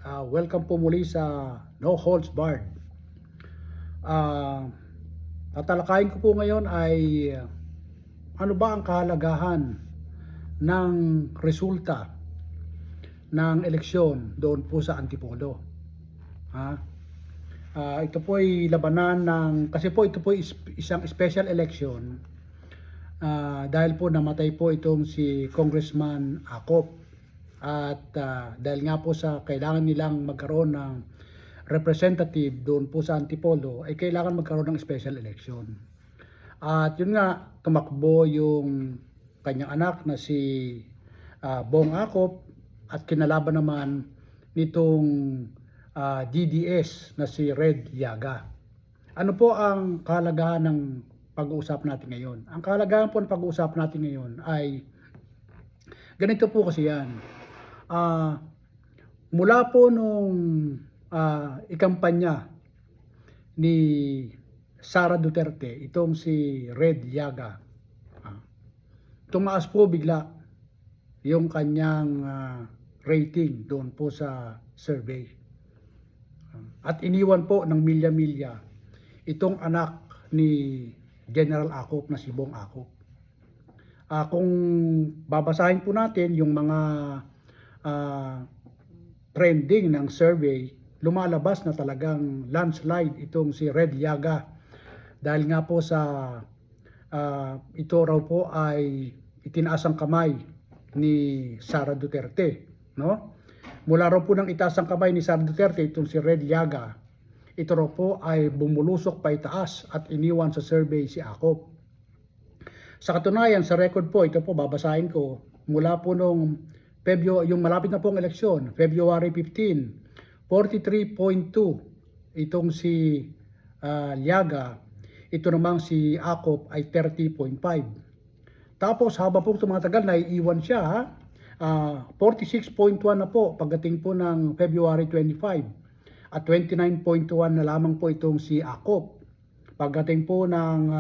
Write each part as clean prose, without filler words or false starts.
Welcome po muli sa No Holds Barred. Ah, Tatalakayin ko po ngayon ay ano ba ang kahalagahan ng resulta ng eleksyon doon po sa Antipolo. Ha? Ito po ay labanan ng, kasi po ito po isang special election dahil po namatay po itong si Congressman Acop. At dahil nga po sa kailangan nilang magkaroon ng representative doon po sa Antipolo, ay kailangan magkaroon ng special election. At yun nga, tumakbo yung kanyang anak na si Bong Acop at kinalaban naman nitong DDS na si Red Llaga. Ano po ang kahalagahan ng pag-uusap natin ngayon? Ang kahalagahan po ng pag-uusap natin ngayon ay ganito po kasi yan. Mula po nung ikampanya ni Sara Duterte, itong si Red Llaga, tumaas po bigla yung kanyang rating doon po sa survey. At iniwan po ng milya-milya itong anak ni General Acop na si Bong Acop. Kung babasahin po natin yung mga trending ng survey, lumalabas na talagang landslide itong si Red Llaga. Dahil nga po sa ito raw po ay itinaas ang kamay ni Sara Duterte, no? Mula raw po ng itaas ang kamay ni Sara Duterte itong si Red Llaga, ito raw po ay bumulusok pa itaas at iniwan sa survey si Acop. Sa katunayan, sa record po, ito po babasahin ko, mula po nung yung malapit na pong eleksyon, February 15, 43.2 itong si Llaga, ito namang si Acop ay 30.5. Tapos habang po tumatagal, naiiwan siya, 46.1 na po pagdating po ng February 25 at 29.1 na lamang po itong si Acop. Pagdating po ng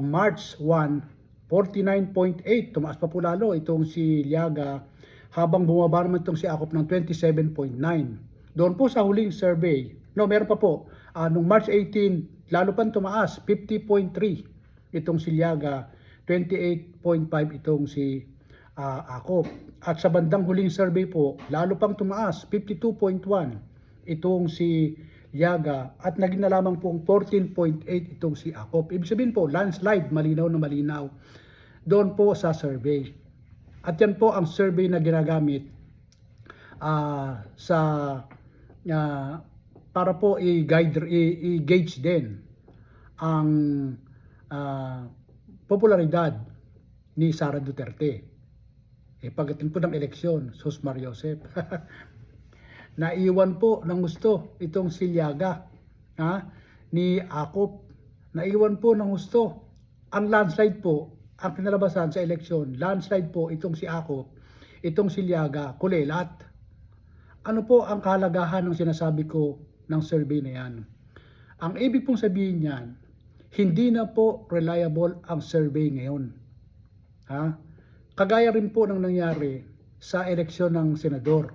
March 1, 49.8, tumaas pa po lalo itong si Llaga, habang bumaba naman itong si Acop ng 27.9. Doon po sa huling survey, meron pa po, nung March 18, lalo pang tumaas, 50.3 itong si Llaga, 28.5 itong si Acop. At sa bandang huling survey po, lalo pang tumaas, 52.1 itong si Llaga, at naging na lamang pong 14.8 itong si Acop. Ibig sabihin po, landslide, malinaw na malinaw doon po sa survey. At yan po ang survey na ginagamit para po i-gauge din ang popularidad ni Sara Duterte. Pagdating po ng eleksyon, Sus Mariosep. Naiwan po ng gusto itong si Llaga ni Acop. Naiwan po ng gusto. Ang landslide po, ang kinalabasan sa eleksyon, landslide po itong si Acop, itong si Llaga, kulelat. Ano po ang kahalagahan ng sinasabi ko ng survey na yan? Ang ibig pong sabihin niyan, hindi na po reliable ang survey ngayon. Kagaya rin po ng nangyari sa eleksyon ng senador,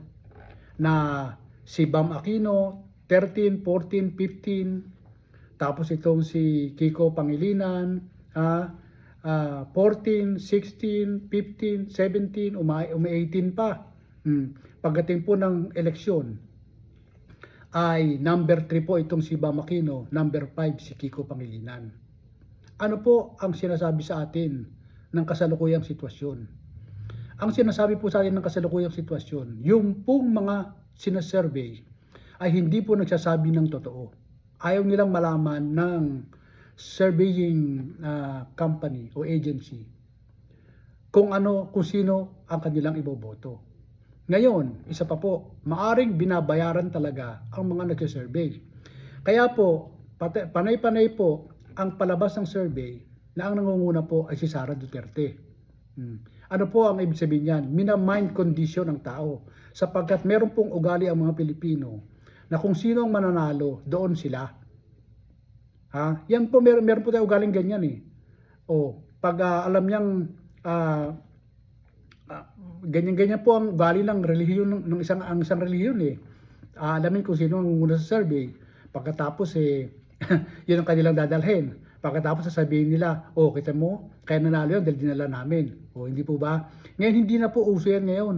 na si Bam Aquino 13, 14, 15, tapos itong si Kiko Pangilinan 14, 16, 15, 17, umi-18 pa. Pagdating po ng eleksyon ay number 3 po itong si Bam Aquino, number 5 si Kiko Pangilinan. Ano po ang sinasabi sa atin ng kasalukuyang sitwasyon? Ang sinasabi po sa atin ng kasalukuyang sitwasyon, yung pong mga sinasurvey ay hindi po nagsasabi ng totoo. Ayaw nilang malaman ng surveying company o agency kung sino ang kanilang iboboto. Ngayon, isa pa po, maaring binabayaran talaga ang mga nagsasurvey. Kaya po, panay-panay po ang palabas ng survey na ang nangunguna po ay si Sara Duterte. Ano po ang ibig sabihin niyan? Mina-mind condition ng tao, sapagkat meron pong ugali ang mga Pilipino na kung sino ang mananalo, doon sila. Yan po, meron po tayo ugaling ganyan pag alam niyang ganyan-ganyan po ang value ng relihiyon ng isang relihiyon eh. Alamin kung sino ang muna sa survey. Pagkatapos yun ang kanilang dadalhin. Pagkatapos sasabihin nila, oh kita mo, kaya nanalo yun dahil dinala namin. O hindi po ba? Ngayon hindi na po uso yan ngayon.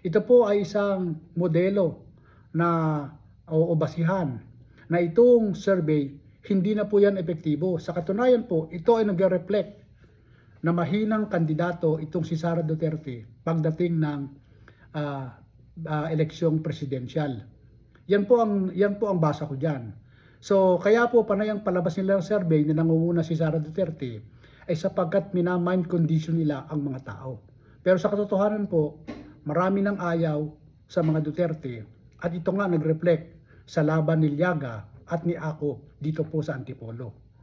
Ito po ay isang modelo na o basihan na itong survey, hindi na po yan epektibo. Sa katunayan po, ito ay nagre-reflect na mahinang kandidato itong si Sara Duterte pagdating ng eleksyong presidensyal. Yan po ang basa ko diyan. So kaya po panay ang palabas nila ng survey na nangunguna si Sara Duterte ay sapagkat mina-mind condition nila ang mga tao. Pero sa katotohanan po, marami nang ayaw sa mga Duterte at ito nga nag-reflect sa laban ni Llaga at ni Ako dito po sa Antipolo.